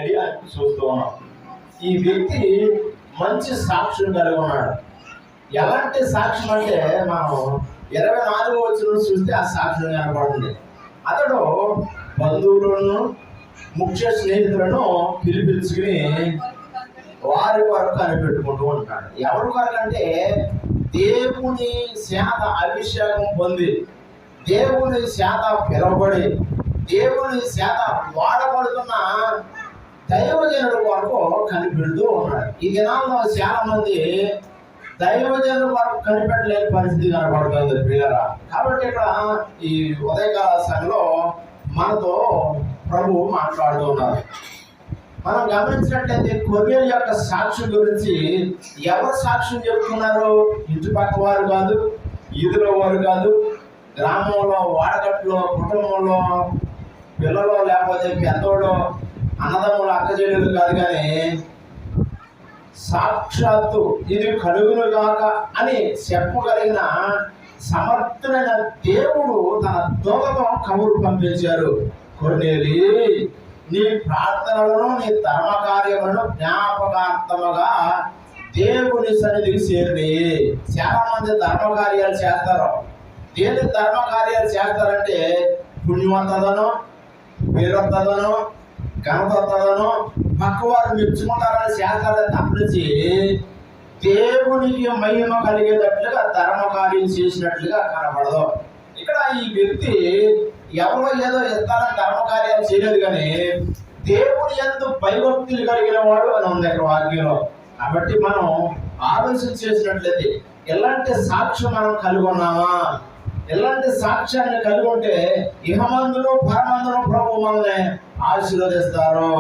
అని చూస్తూ ఉన్నాం. ఈ వ్యక్తి మంచి సాక్ష్యం కలిగి ఉన్నాడు. ఎలాంటి సాక్ష్యం అంటే మనం 24వ వచనం చూస్తే ఆ సాక్ష్యం కనపడుతుంది. అతడు బంధువులను ముఖ్య స్నేహితులను పిలిపించుకుని వారి కొరకు కనిపెట్టుకుంటూ ఉంటాడు. ఎవరి కొరకు అంటే దేవుని శాత అభిషేకం పొంది, దేవుని శాత పిలువబడి, దేవుని శాత వాడబడుతున్న దైవజనుల కొరకు కనిపెడుతూ ఉన్నాడు. ఈ దినాల్లో చాలా మంది దైవజనుల కొరకు కనిపెట్టలేని పరిస్థితి కనబడుతుంది ప్రియులారా. కాబట్టి ఇక్కడ ఈ ఉదయకాల సమయంలో మనతో ప్రభు మాట్లాడుతూ ఉన్నారు. మనం గమనించినట్లయితే కొర్నేలు యొక్క సాక్ష్యం గురించి ఎవరు సాక్ష్యం చెప్తున్నారు? ఇంటి పక్క వారు కాదు, ఈదులో వారు కాదు, గ్రామంలో, వాడకట్లో, కుటుంబంలో పిల్లలు, లేకపోతే పెద్దోడు, అన్నదమ్ములు, అక్కచెల్లెలు కాదు, కానీ సాక్షాత్తు ఇది కలుగును గాక అని చెప్పగలిగిన సమర్థుడైన దేవుడు తన దూతతో కబురు పంపించారు. కొర్నేలి, నీ ప్రార్థనలను, నీ ధర్మ కార్యములను జ్ఞాపకార్థముగా దేవుని సన్నిధికి చేరి. చాలా మంది ధర్మ కార్యాలు చేస్తారు. దేని ధర్మ కార్యాలు చేస్తారంటే పుణ్యవంతదనో, వీరొత్తదనో, ఘనతొత్తదనో, పక్కవారు మెచ్చుకుంటారని చేస్తారని తప్పించి దేవునికి మహిమ కలిగేటట్లుగా ధర్మ కార్యం చేసినట్లుగా కనపడదు. ఇక్కడ ఈ వ్యక్తి ఎవరో ఏదో ఇస్తారని ధర్మ కార్యాలు చేయలేదు, కానీ దేవుని యందు భయభక్తులు కలిగిన వాడు అని ఉంది ఇక్కడ వాక్యంలో. కాబట్టి మనం ఆలోచన చేసినట్లయితే ఎలాంటి సాక్ష్యం మనం కలిగి ఉన్నామా? ఎలాంటి సాక్ష్యాన్ని కలిగి ఉంటే ఇహమందులో పరమందులో ప్రభు మనల్ని ఆశీర్వదిస్తారు.